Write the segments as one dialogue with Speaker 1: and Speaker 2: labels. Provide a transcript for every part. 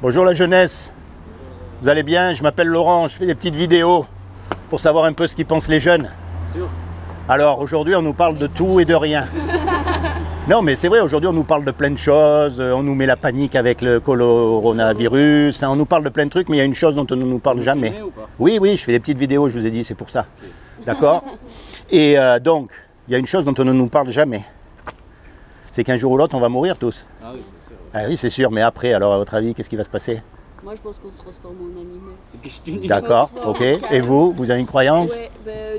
Speaker 1: Bonjour la jeunesse, vous allez bien? Je m'appelle Laurent, je fais des petites vidéos pour savoir un peu ce qu'ils pensent les jeunes.
Speaker 2: Sûr.
Speaker 1: Alors aujourd'hui on nous parle de tout et de rien. Non mais c'est vrai, aujourd'hui on nous parle de plein de choses, on nous met la panique avec le coronavirus, on nous parle de plein de trucs, mais il y a une chose dont on ne nous parle jamais.
Speaker 2: Ou pas?
Speaker 1: Oui, je fais des petites vidéos, je vous ai dit, c'est pour ça. Okay. D'accord. Et donc, il y a une chose dont on ne nous parle jamais. C'est qu'un jour ou l'autre on va mourir tous.
Speaker 2: Ah oui, c'est sûr.
Speaker 1: Ah oui, c'est sûr, mais après, alors à votre avis, qu'est-ce qui va se passer?
Speaker 3: Moi, je pense qu'on se transforme en animal.
Speaker 1: D'accord, ok. Et vous, vous avez une croyance?
Speaker 4: Ouais,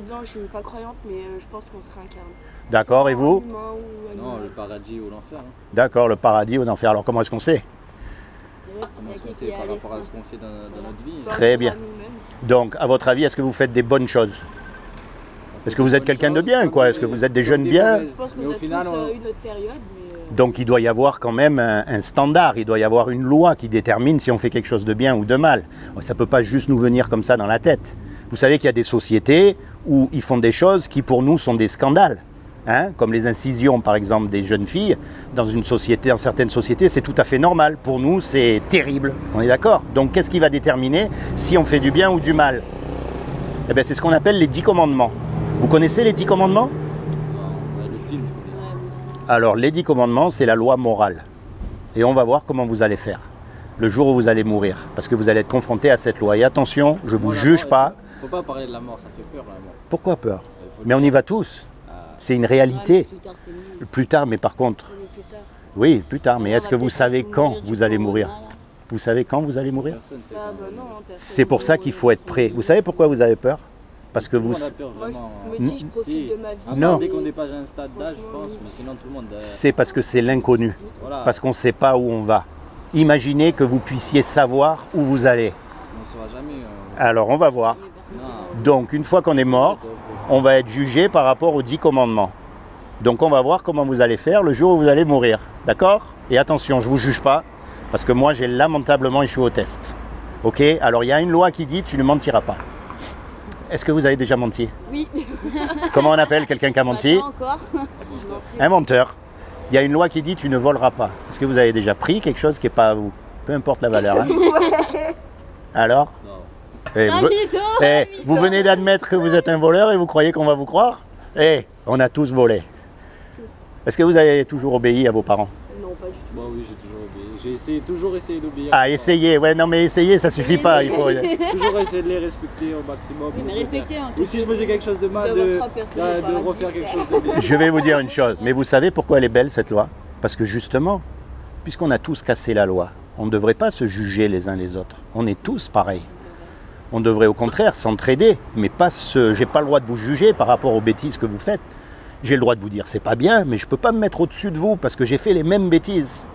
Speaker 4: non, je suis pas croyante, mais je pense qu'on se réincarne.
Speaker 1: D'accord, et vous?
Speaker 2: Non, le paradis ou l'enfer. Hein.
Speaker 1: D'accord, le paradis ou l'enfer. Alors comment est-ce qu'on sait?
Speaker 2: Comment est-ce qu'on sait par rapport à ce qu'on fait dans notre vie?
Speaker 1: Très bien. Donc, à votre avis, est-ce que vous faites des bonnes choses? Est-ce que vous êtes quelqu'un de bien, quoi? Est-ce que vous êtes des jeunes bien?
Speaker 4: Je pense qu'on a tous une autre période.
Speaker 1: Donc il doit y avoir quand même un standard, il doit y avoir une loi qui détermine si on fait quelque chose de bien ou de mal. Ça ne peut pas juste nous venir comme ça dans la tête. Vous savez qu'il y a des sociétés où ils font des choses qui pour nous sont des scandales. Hein, comme les incisions par exemple des jeunes filles, dans certaines sociétés c'est tout à fait normal. Pour nous c'est terrible, on est d'accord? Donc qu'est-ce qui va déterminer si on fait du bien ou du mal? Eh bien c'est ce qu'on appelle les 10 commandements. Vous connaissez les 10 commandements? Alors, les 10 commandements, c'est la loi morale. Et on va voir comment vous allez faire le jour où vous allez mourir. Parce que vous allez être confronté à cette loi. Et attention, je ne vous juge pas.
Speaker 2: Il ne faut pas parler de la mort, ça fait peur la mort.
Speaker 1: Pourquoi peur? Mais on y va tous. C'est une réalité. Plus tard, mais par contre... Oui, plus tard. Mais est-ce que vous savez quand vous allez mourir? Vous savez quand vous allez mourir? C'est pour ça qu'il faut être prêt. Vous savez pourquoi vous avez peur? Parce que vous...
Speaker 4: Moi, je me dis, je profite de ma vie.
Speaker 1: Non.
Speaker 2: Dès qu'on dépasse un stade d'âge, je pense, mais sinon tout le monde...
Speaker 1: C'est parce que c'est l'inconnu.
Speaker 2: Voilà.
Speaker 1: Parce qu'on ne sait pas où on va. Imaginez que vous puissiez savoir où vous allez.
Speaker 2: On ne saura jamais.
Speaker 1: Alors, on va voir.
Speaker 2: Non.
Speaker 1: Donc, une fois qu'on est mort, on va être jugé par rapport aux 10 commandements. Donc, on va voir comment vous allez faire le jour où vous allez mourir. D'accord? Et attention, je ne vous juge pas, parce que moi, j'ai lamentablement échoué au test. Ok? Alors, il y a une loi qui dit, tu ne mentiras pas. Est-ce que vous avez déjà menti?
Speaker 3: Oui.
Speaker 1: Comment on appelle quelqu'un qui a menti?
Speaker 3: Pas encore.
Speaker 1: Un menteur. Il y a une loi qui dit tu ne voleras pas. Est-ce que vous avez déjà pris quelque chose qui n'est pas à vous? Peu importe la valeur. Hein. Alors?
Speaker 2: Non.
Speaker 1: Vous venez d'admettre que vous êtes un voleur et vous croyez qu'on va vous croire? On a tous volé. Est-ce que vous avez toujours obéi à vos parents?
Speaker 4: Non, pas du tout.
Speaker 2: Bah oui, j'ai toujours obéi. J'ai toujours essayé d'obéir.
Speaker 1: Ah, essayer, ouais, non mais essayer, ça suffit pas. Il faut...
Speaker 2: toujours essayer de les respecter au maximum.
Speaker 3: Oui, mais respecter un
Speaker 2: Ou si je faisais quelque chose de mal, de refaire quelque chose de bien.
Speaker 1: Je vais vous dire une chose, mais vous savez pourquoi elle est belle cette loi? Parce que justement, puisqu'on a tous cassé la loi, on ne devrait pas se juger les uns les autres. On est tous pareils. On devrait au contraire s'entraider, mais pas j'ai pas le droit de vous juger par rapport aux bêtises que vous faites. J'ai le droit de vous dire c'est pas bien, mais je peux pas me mettre au-dessus de vous parce que j'ai fait les mêmes bêtises.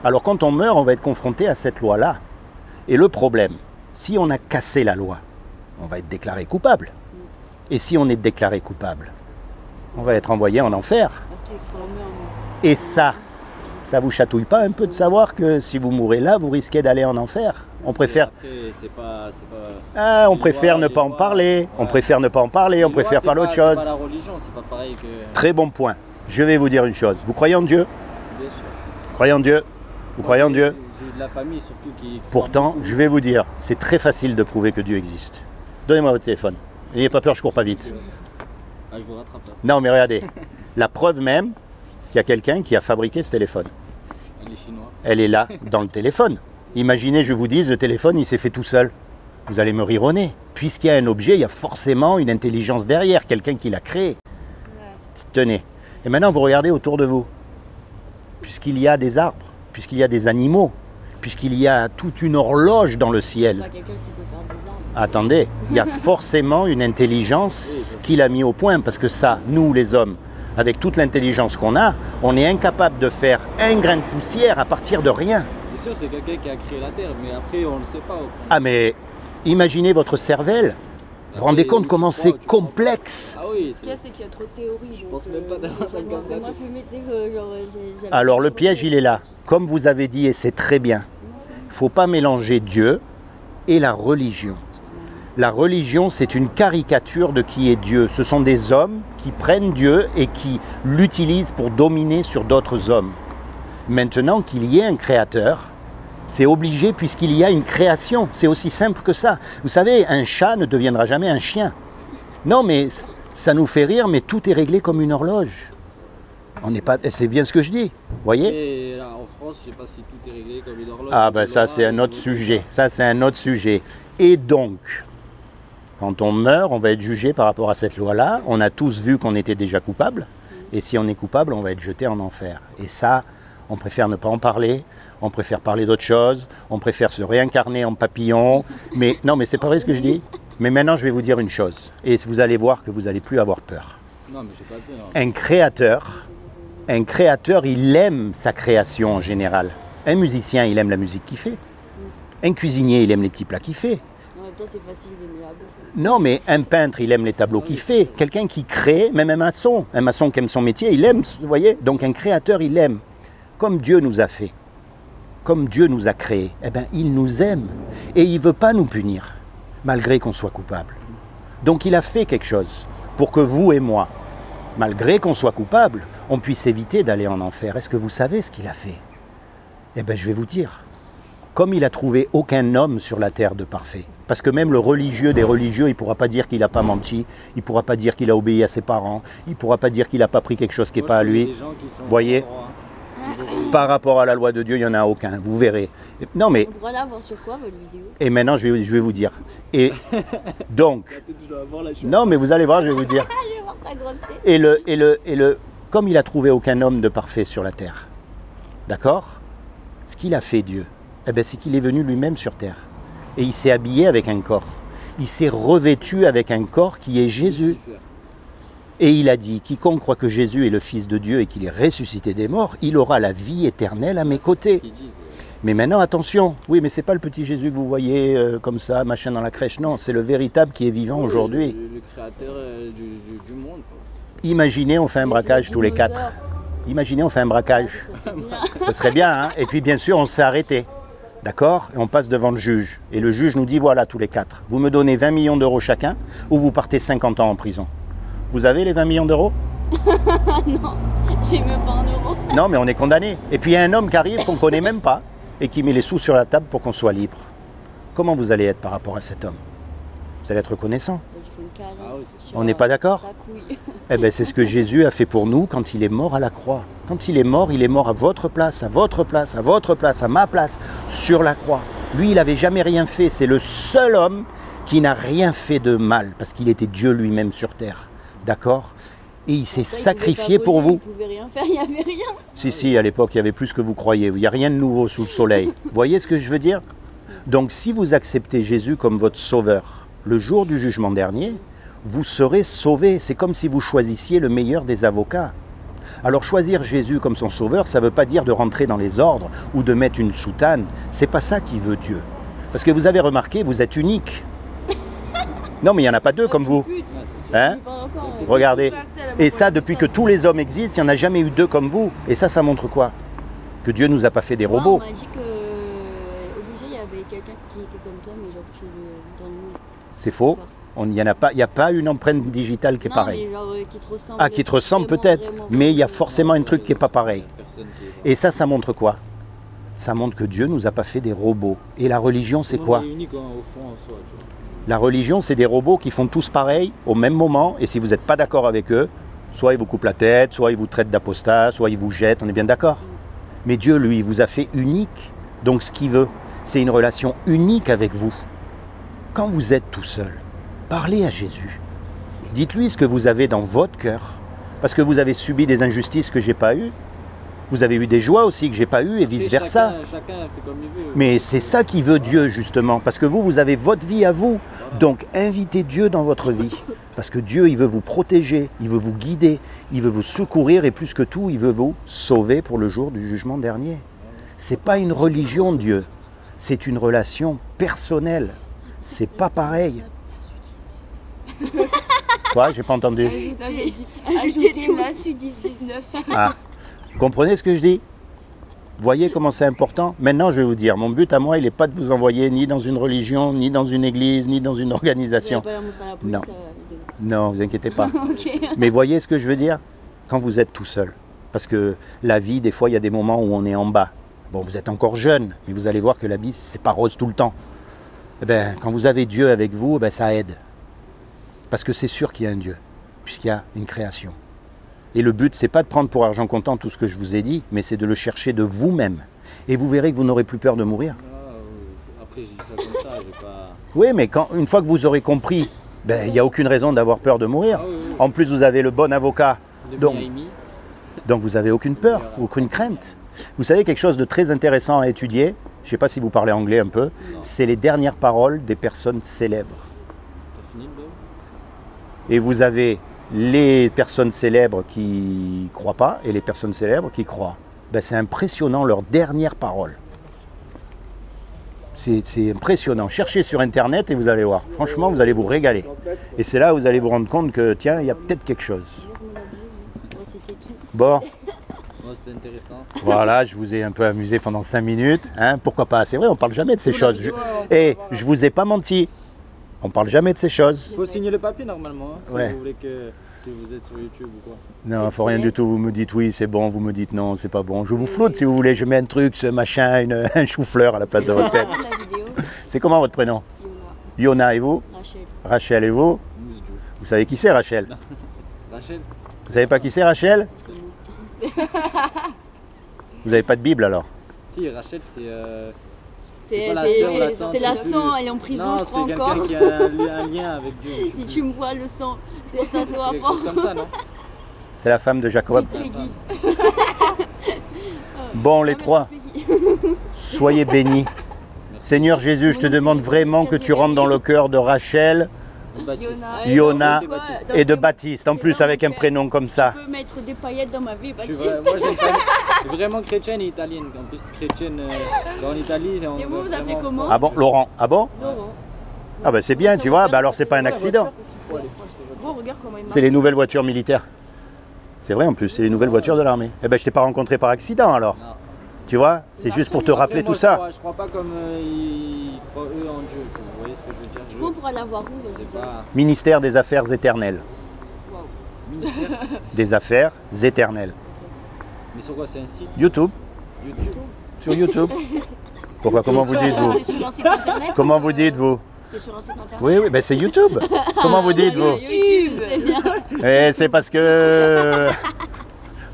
Speaker 1: Alors quand on meurt, on va être confronté à cette loi-là. Et le problème, si on a cassé la loi, on va être déclaré coupable. Et si on est déclaré coupable, on va être envoyé en enfer. Et ça vous chatouille pas un peu de savoir que si vous mourrez là, vous risquez d'aller en enfer? On préfère... on préfère ne pas en parler. On préfère ne pas en parler, on préfère parler autre chose.
Speaker 2: C'est pas la religion, c'est pas pareil que...
Speaker 1: Très bon point. Je vais vous dire une chose. Vous croyez en Dieu?
Speaker 2: Bien sûr.
Speaker 1: Croyez en Dieu? Vous croyez en Dieu?
Speaker 2: J'ai de la famille surtout qui...
Speaker 1: Pourtant, je vais vous dire, c'est très facile de prouver que Dieu existe. Donnez-moi votre téléphone. N'ayez pas peur, je cours pas vite.
Speaker 2: Ah, je vous rattrape ça.
Speaker 1: Non, mais regardez. La preuve même qu'il y a quelqu'un qui a fabriqué ce téléphone.
Speaker 2: Les Chinois.
Speaker 1: Elle est là, dans le téléphone. Imaginez, je vous dise, le téléphone, il s'est fait tout seul. Vous allez me rire au nez. Puisqu'il y a un objet, il y a forcément une intelligence derrière, quelqu'un qui l'a créé. Tenez. Et maintenant, vous regardez autour de vous. Puisqu'il y a des arbres, puisqu'il y a des animaux, puisqu'il y a toute une horloge dans le ciel. Attendez, il y a forcément une intelligence qui l'a mis au point. Parce que ça, nous les hommes, avec toute l'intelligence qu'on a, on est incapable de faire un grain de poussière à partir de rien.
Speaker 2: C'est sûr, c'est quelqu'un qui a créé la Terre, mais après, on ne le sait pas au fond.
Speaker 1: Ah, mais imaginez votre cervelle. Vous vous rendez compte comment c'est complexe?
Speaker 2: Ah oui,
Speaker 4: ce qu'il y a, c'est qu'il y a trop de théories.
Speaker 2: Je pense même pas dans ça.
Speaker 1: Alors le piège, il est là. Comme vous avez dit, et c'est très bien, il ne faut pas mélanger Dieu et la religion. La religion, c'est une caricature de qui est Dieu. Ce sont des hommes qui prennent Dieu et qui l'utilisent pour dominer sur d'autres hommes. Maintenant qu'il y ait un créateur, C'est obligé puisqu'il y a une création. C'est aussi simple que ça. Vous savez, un chat ne deviendra jamais un chien. Non, mais ça nous fait rire, mais tout est réglé comme une horloge. On n'est pas. C'est bien ce que je dis. Vous voyez?
Speaker 2: Et là, en France, je ne sais pas si tout est réglé comme une horloge.
Speaker 1: Ah ben ça, c'est un autre sujet. Ça, c'est un autre sujet. Et donc, quand on meurt, on va être jugé par rapport à cette loi-là. On a tous vu qu'on était déjà coupable. Et si on est coupable, on va être jeté en enfer. Et ça, on préfère ne pas en parler. On préfère parler d'autre chose, on préfère se réincarner en papillon. Mais non, mais c'est pas vrai ce que je dis. Mais maintenant, je vais vous dire une chose. Et vous allez voir que vous n'allez plus avoir peur.
Speaker 2: Non, mais j'ai pas peur.
Speaker 1: Un créateur, il aime sa création en général. Un musicien, il aime la musique qu'il fait. Un cuisinier, il aime les petits plats qu'il fait.
Speaker 3: En même temps, c'est facile d'aimer la bouffe.
Speaker 1: Non, mais un peintre, il aime les tableaux qu'il fait. Quelqu'un qui crée, même un maçon qui aime son métier, il aime, vous voyez. Donc un créateur, il aime. Comme Dieu nous a fait. Comme Dieu nous a créés, eh bien, il nous aime et il ne veut pas nous punir, malgré qu'on soit coupable. Donc il a fait quelque chose pour que vous et moi, malgré qu'on soit coupable, on puisse éviter d'aller en enfer. Est-ce que vous savez ce qu'il a fait? Eh bien, je vais vous dire. Comme il a trouvé aucun homme sur la terre de parfait, parce que même le religieux des religieux, il ne pourra pas dire qu'il n'a pas menti, il ne pourra pas dire qu'il a obéi à ses parents, il ne pourra pas dire qu'il n'a pas pris quelque chose qui n'est pas à lui. Vous voyez? Par rapport à la loi de Dieu, il n'y en a aucun, vous verrez. Non mais...
Speaker 3: On pourra la voir sur quoi, votre vidéo?
Speaker 1: Et maintenant, je vais vous dire. Et donc... Non mais vous allez voir, je vais vous dire.
Speaker 3: Je vais voir ta grosse tête.
Speaker 1: Comme il a trouvé aucun homme de parfait sur la terre, d'accord? Ce qu'il a fait, Dieu, eh ben, c'est qu'il est venu lui-même sur terre. Et il s'est habillé avec un corps. Il s'est revêtu avec un corps qui est Jésus. Et il a dit, quiconque croit que Jésus est le Fils de Dieu et qu'il est ressuscité des morts, il aura la vie éternelle à mes côtés. Mais maintenant, attention, oui, mais c'est pas le petit Jésus que vous voyez comme ça, machin dans la crèche, non, c'est le véritable qui est vivant aujourd'hui.
Speaker 2: Le créateur du monde.
Speaker 1: Imaginez, on fait un braquage tous les quatre. Imaginez, on fait un braquage. Ce serait bien, hein? Et puis bien sûr, on se fait arrêter. D'accord? Et on passe devant le juge. Et le juge nous dit, voilà, tous les quatre, vous me donnez 20 millions d'euros chacun ou vous partez 50 ans en prison. Vous avez les 20 millions d'euros?
Speaker 3: Non, j'ai même pas un euro.
Speaker 1: Non, mais on est condamné. Et puis il y a un homme qui arrive qu'on ne connaît même pas et qui met les sous sur la table pour qu'on soit libre. Comment vous allez être par rapport à cet homme? Vous allez être reconnaissant. On n'est pas d'accord? Eh bien, c'est ce que Jésus a fait pour nous quand il est mort à la croix. Quand il est mort à votre place, à votre place, à votre place, à ma place, sur la croix. Lui, il n'avait jamais rien fait. C'est le seul homme qui n'a rien fait de mal parce qu'il était Dieu lui-même sur terre. D'accord? Et il s'est sacrifié pour vous.
Speaker 3: Il ne pouvait rien faire, il n'y avait rien.
Speaker 1: Si, à l'époque, il y avait plus que vous croyez. Il n'y a rien de nouveau sous le soleil. Vous voyez ce que je veux dire? Donc, si vous acceptez Jésus comme votre sauveur, le jour du jugement dernier, vous serez sauvés. C'est comme si vous choisissiez le meilleur des avocats. Alors, choisir Jésus comme son sauveur, ça ne veut pas dire de rentrer dans les ordres ou de mettre une soutane. C'est pas ça qui veut Dieu. Parce que vous avez remarqué, vous êtes unique. Non, mais il n'y en a pas deux comme vous. Hein? Regardez. Et ça, depuis que tous les hommes existent, il n'y en a jamais eu deux comme vous. Et ça montre quoi? Que Dieu ne nous a pas fait des robots.
Speaker 3: On m'a dit que obligé, il y avait quelqu'un qui était comme toi, mais genre dans le monde.
Speaker 1: C'est faux. Il n'y a pas une empreinte digitale qui est pareille.
Speaker 3: Mais genre, qui te ressemble.
Speaker 1: Ah, qui te ressemble peut-être. Mais il y a forcément un truc qui n'est pas pareil. Et ça montre quoi? Ça montre que Dieu ne nous a pas fait des robots. Et la religion, c'est quoi? La religion, c'est des robots qui font tous pareil au même moment. Et si vous n'êtes pas d'accord avec eux, soit ils vous coupent la tête, soit ils vous traitent d'apostat, soit ils vous jettent. On est bien d'accord? Mais Dieu, lui, il vous a fait unique. Donc ce qu'il veut, c'est une relation unique avec vous. Quand vous êtes tout seul, parlez à Jésus. Dites-lui ce que vous avez dans votre cœur. Parce que vous avez subi des injustices que je n'ai pas eues. Vous avez eu des joies aussi que je n'ai pas eues et vice-versa.
Speaker 2: Chacun fait comme il veut.
Speaker 1: Mais c'est ça qui veut Dieu justement. Parce que vous avez votre vie à vous. Donc invitez Dieu dans votre vie. Parce que Dieu, il veut vous protéger, il veut vous guider, il veut vous secourir et plus que tout, il veut vous sauver pour le jour du jugement dernier. C'est pas une religion, Dieu. C'est une relation personnelle. C'est pas pareil. Quoi? J'ai pas entendu.
Speaker 4: Ajoutez la Sud 19.
Speaker 1: Ah. Vous comprenez ce que je dis? Vous voyez comment c'est important? Maintenant, je vais vous dire, mon but à moi, il n'est pas de vous envoyer ni dans une religion, ni dans une église, ni dans une organisation. Non, non, vous inquiétez pas.
Speaker 3: Okay.
Speaker 1: Mais voyez ce que je veux dire? Quand vous êtes tout seul. Parce que la vie, des fois, il y a des moments où on est en bas. Bon, vous êtes encore jeune, mais vous allez voir que la vie, c'est pas rose tout le temps. Eh ben, quand vous avez Dieu avec vous, eh ben, ça aide. Parce que c'est sûr qu'il y a un Dieu, puisqu'il y a une création. Et le but, c'est pas de prendre pour argent comptant tout ce que je vous ai dit, mais c'est de le chercher de vous-même. Et vous verrez que vous n'aurez plus peur de mourir.
Speaker 2: Après, j'ai dit ça comme ça, j'ai pas...
Speaker 1: Oui, mais une fois que vous aurez compris, ben, il n'y a aucune raison d'avoir peur de mourir.
Speaker 2: Ah, oui, oui.
Speaker 1: En plus, vous avez le bon avocat. Donc
Speaker 2: Amy.
Speaker 1: vous n'avez aucune peur, aucune crainte. Vous savez quelque chose de très intéressant à étudier, je ne sais pas si vous parlez anglais un peu, c'est les dernières paroles des personnes célèbres.
Speaker 2: T'as fini le dos?
Speaker 1: Et vous avez les personnes célèbres qui ne croient pas et les personnes célèbres qui croient. Ben, c'est impressionnant leurs dernières paroles. C'est impressionnant. Cherchez sur Internet et vous allez voir. Franchement, vous allez vous régaler. Et c'est là où vous allez vous rendre compte que, tiens, il y a peut-être quelque chose. Bon,
Speaker 2: Moi, c'était intéressant.
Speaker 1: voilà, je vous ai un peu amusé pendant 5 minutes. Hein, pourquoi pas? C'est vrai, on parle jamais de ces choses. Et je vous ai pas menti. On parle jamais de ces choses.
Speaker 2: Il faut signer le papier normalement, hein, si
Speaker 1: Ouais.
Speaker 2: vous voulez que... Si vous êtes sur YouTube ou quoi.
Speaker 1: Non, faut rien du tout. Vous me dites oui, c'est bon. Vous me dites non, c'est pas bon. Je vous floute si vous voulez. Je mets un truc, ce machin, un chou-fleur à la place de votre tête.
Speaker 3: La vidéo,
Speaker 1: C'est comment votre prénom?
Speaker 3: Yona,
Speaker 1: Yona et vous?
Speaker 3: Rachel.
Speaker 1: Rachel et vous?
Speaker 2: Mousdou.
Speaker 1: Vous savez qui c'est Rachel?
Speaker 2: Rachel.
Speaker 1: Vous savez pas qui c'est Rachel? Vous avez pas de Bible alors?
Speaker 2: Si, Rachel, c'est...
Speaker 3: C'est
Speaker 2: pas la sœur ou la tante,
Speaker 3: c'est la
Speaker 2: c'est
Speaker 3: sang,
Speaker 2: plus-
Speaker 3: elle est en prison,
Speaker 2: Non,
Speaker 3: je crois
Speaker 2: c'est
Speaker 3: encore.
Speaker 2: quelqu'un qui a un lien avec Dieu. je sais
Speaker 3: Si
Speaker 2: plus.
Speaker 3: tu me vois le sang, je pense à
Speaker 2: C'est
Speaker 3: toi
Speaker 2: quelque
Speaker 3: fort.
Speaker 2: chose comme ça, non?
Speaker 1: C'est la femme de Jacob.
Speaker 3: Peggy.
Speaker 1: Bon, les
Speaker 3: Ah,
Speaker 1: trois,
Speaker 3: merci,
Speaker 1: soyez bénis. Seigneur Jésus, je te demande vraiment que tu rentres dans le cœur de Rachel
Speaker 2: Baptiste.
Speaker 3: Peggy.
Speaker 1: Yona
Speaker 2: C'est Baptiste.
Speaker 1: et de Baptiste. En plus, avec un prénom comme ça.
Speaker 3: Je peux mettre des paillettes dans ma vie,
Speaker 2: Je suis
Speaker 3: Baptiste.
Speaker 2: moi, j'ai une famille vraiment chrétienne et italienne. En plus, chrétienne en Italie.
Speaker 3: Et vous, vous appelez comment?
Speaker 1: Ah bon, Laurent? Ah bon?
Speaker 3: Laurent.
Speaker 1: Ah ben c'est bien, tu vois. Ben alors c'est pas un accident.
Speaker 4: Gros, regarde comment il marche.
Speaker 1: C'est les nouvelles voitures militaires. C'est vrai en plus, c'est les nouvelles voitures de l'armée. Eh ben je t'ai pas rencontré par accident alors.
Speaker 2: Non.
Speaker 1: Tu vois, c'est juste pour te rappeler
Speaker 2: Après, moi,
Speaker 1: tout ça.
Speaker 2: Je crois pas comme ils croient eux en Dieu. Vous voyez ce que je veux dire?
Speaker 3: Du coup, on pourra la voir où, votre
Speaker 2: C'est
Speaker 3: vidéo?
Speaker 2: pas
Speaker 1: Ministère des Affaires éternelles.
Speaker 2: ministère.
Speaker 1: Des Affaires éternelles.
Speaker 2: Mais sur quoi? C'est un site
Speaker 1: YouTube.
Speaker 2: YouTube?
Speaker 1: Sur YouTube. Pourquoi? Comment vous dites vous?
Speaker 4: C'est sur un site internet.
Speaker 1: Comment vous dites vous?
Speaker 4: C'est sur un site internet.
Speaker 1: Oui, oui, ben c'est YouTube. Comment vous dites vous?
Speaker 3: YouTube, c'est bien.
Speaker 1: Eh, c'est parce que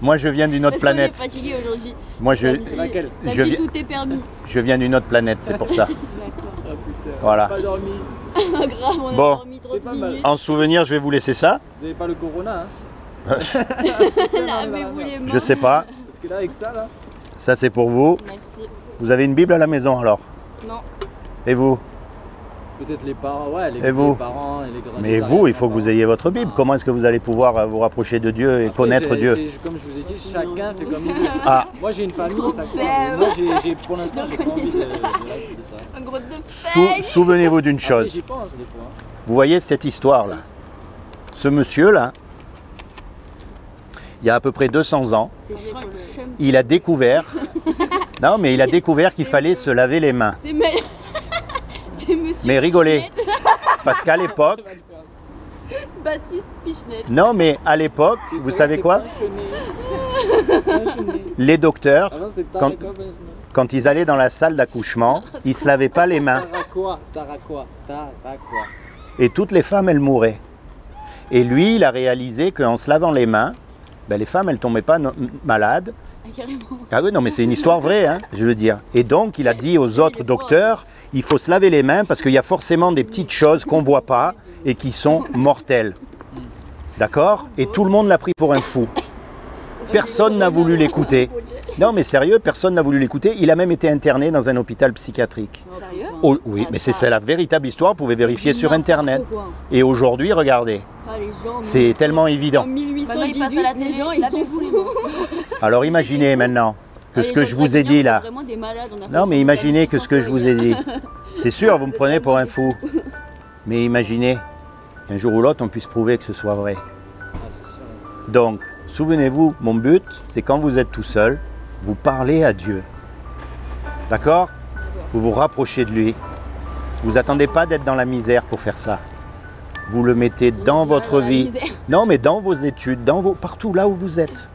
Speaker 1: moi je viens d'une autre
Speaker 3: Parce qu'on est
Speaker 1: planète.
Speaker 3: fatigué aujourd'hui.
Speaker 1: Moi
Speaker 3: Samedi,
Speaker 2: C'est laquelle?
Speaker 1: Je
Speaker 3: samedi,
Speaker 1: viens-
Speaker 3: tout est permis.
Speaker 1: je viens d'une autre planète, c'est pour ça.
Speaker 3: D'accord.
Speaker 2: Ah putain.
Speaker 1: Voilà.
Speaker 2: Pas dormi.
Speaker 3: Pas grave, on a
Speaker 1: Bon.
Speaker 3: dormi
Speaker 2: C'est
Speaker 3: 30
Speaker 2: pas mal.
Speaker 3: minutes.
Speaker 1: En souvenir, je vais vous laisser ça.
Speaker 2: Vous avez pas le corona, hein?
Speaker 3: Lavez-vous les mains.
Speaker 1: Je sais pas.
Speaker 2: Parce que là, avec ça, là.
Speaker 1: Ça c'est pour vous.
Speaker 3: Merci.
Speaker 1: Vous avez une Bible à la maison alors?
Speaker 4: Non.
Speaker 1: Et vous?
Speaker 2: Peut-être les parents, ouais, les,
Speaker 1: Et vous?
Speaker 2: les parents et les grands.
Speaker 1: Mais vous, il faut que vous ayez votre Bible. Comment est-ce que vous allez pouvoir vous rapprocher de Dieu et connaître Dieu?
Speaker 2: Comme je vous ai dit, chacun fait comme il veut.
Speaker 1: Ah,
Speaker 2: Moi j'ai une famille, ça compte.
Speaker 3: Problème.
Speaker 2: Moi pour l'instant, j'ai pas envie de ça.
Speaker 4: Un gros de
Speaker 1: souvenez-vous d'une
Speaker 2: Après,
Speaker 1: chose.
Speaker 2: j'y pense des fois.
Speaker 1: Vous voyez cette histoire-là? Ce monsieur-là, il y a à peu près 200 ans,
Speaker 3: C'est Shem.
Speaker 1: il a découvert... Non, mais il a découvert qu'il fallait se laver les mains.
Speaker 3: C'est c'est monsieur.
Speaker 1: Mais rigolez.
Speaker 3: Pichnet.
Speaker 1: Parce qu'à l'époque...
Speaker 3: Baptiste Pichnet.
Speaker 1: Non, mais à l'époque, vous savez quoi? Les docteurs,
Speaker 2: Avant c'était
Speaker 1: Quand-
Speaker 2: Taraquois,
Speaker 1: quand ils allaient dans la salle d'accouchement, ils se lavaient pas les mains.
Speaker 2: Taraquois.
Speaker 1: Et toutes les femmes, elles mouraient. Et lui, il a réalisé qu'en se lavant les mains, ben, les femmes, elles tombaient pas malades.
Speaker 3: Ah, carrément.
Speaker 1: Ah oui, non, mais c'est une histoire vraie, hein, je veux dire. Et donc, il a dit aux autres docteurs, il faut se laver les mains parce qu'il y a forcément des petites choses qu'on ne voit pas et qui sont mortelles. D'accord? Et tout le monde l'a pris pour un fou. Personne n'a voulu l'écouter. Non, mais sérieux, personne n'a voulu l'écouter. Il a même été interné dans un hôpital psychiatrique.
Speaker 4: Sérieux?
Speaker 1: Oh, oui, mais c'est la véritable histoire, vous pouvez vérifier sur Internet. Et aujourd'hui, regardez,
Speaker 3: Ah, les gens,
Speaker 1: c'est tellement
Speaker 3: En
Speaker 1: évident.
Speaker 3: 1818,
Speaker 4: Maintenant, il passe à la
Speaker 3: les
Speaker 4: télé,
Speaker 3: gens, ils sont
Speaker 4: lavez-vous les
Speaker 3: fous.
Speaker 1: Alors imaginez maintenant que
Speaker 3: Ah,
Speaker 1: ce
Speaker 3: les
Speaker 1: que
Speaker 3: gens
Speaker 1: je vous ai
Speaker 3: très
Speaker 1: dit
Speaker 3: bien,
Speaker 1: là.
Speaker 3: c'est vraiment des malades, on a fait
Speaker 1: Non, mais
Speaker 3: ça
Speaker 1: imaginez
Speaker 3: depuis
Speaker 1: que ce que je
Speaker 3: 100
Speaker 1: vous ai dit. C'est sûr, vous me prenez pour un fou. Mais imaginez qu'un jour ou l'autre, on puisse prouver que ce soit vrai.
Speaker 2: Ah, c'est sûr.
Speaker 1: Donc, souvenez-vous, mon but, c'est quand vous êtes tout seul, vous parlez à Dieu. D'accord? Vous vous rapprochez de lui. Vous attendez pas d'être dans la misère pour faire ça. Vous le mettez dans votre vie. Non, mais dans vos études, partout là où vous êtes.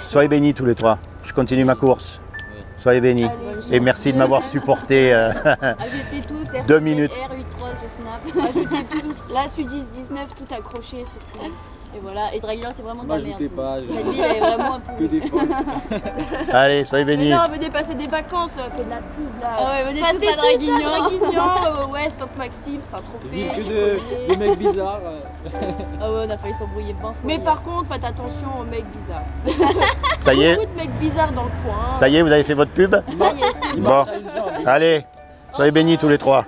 Speaker 1: Soyez bénis tous les trois. Je continue ma course. Soyez bénis. Et merci de m'avoir supporté.
Speaker 3: Ajoutez tous
Speaker 1: 2 minutes.
Speaker 3: R83 sur Snap.
Speaker 4: Ajoutez tous. Là, Su10-19, tout accroché sur Snap.
Speaker 3: Et voilà, et Dragula c'est vraiment de la merde.
Speaker 2: M'ajoutez pas.
Speaker 3: Cette ville elle est vraiment un peu.
Speaker 2: Que des potes.
Speaker 1: Allez, soyez
Speaker 4: Mais
Speaker 1: bénis.
Speaker 4: non, venez passer des vacances, fait de la pub là.
Speaker 3: Ah ouais, venez
Speaker 4: Passez
Speaker 3: tous à Draguignan.
Speaker 4: Draguignan, ouais, Sainte-Maxime, Saint-Tropez.
Speaker 2: Ville que
Speaker 4: Montpellier.
Speaker 2: de mecs bizarres.
Speaker 3: Ah ouais, on a failli s'embrouiller 20 fois.
Speaker 4: Mais
Speaker 3: hier.
Speaker 4: par contre, faites attention aux mecs bizarres.
Speaker 1: Ça y est,
Speaker 4: Beaucoup de mecs bizarres dans le coin.
Speaker 1: ça y est, vous avez fait votre pub?
Speaker 4: Ça y est, c'est
Speaker 2: Il
Speaker 1: Bon.
Speaker 2: marche à une jambe.
Speaker 1: Allez, soyez bénis tous les trois.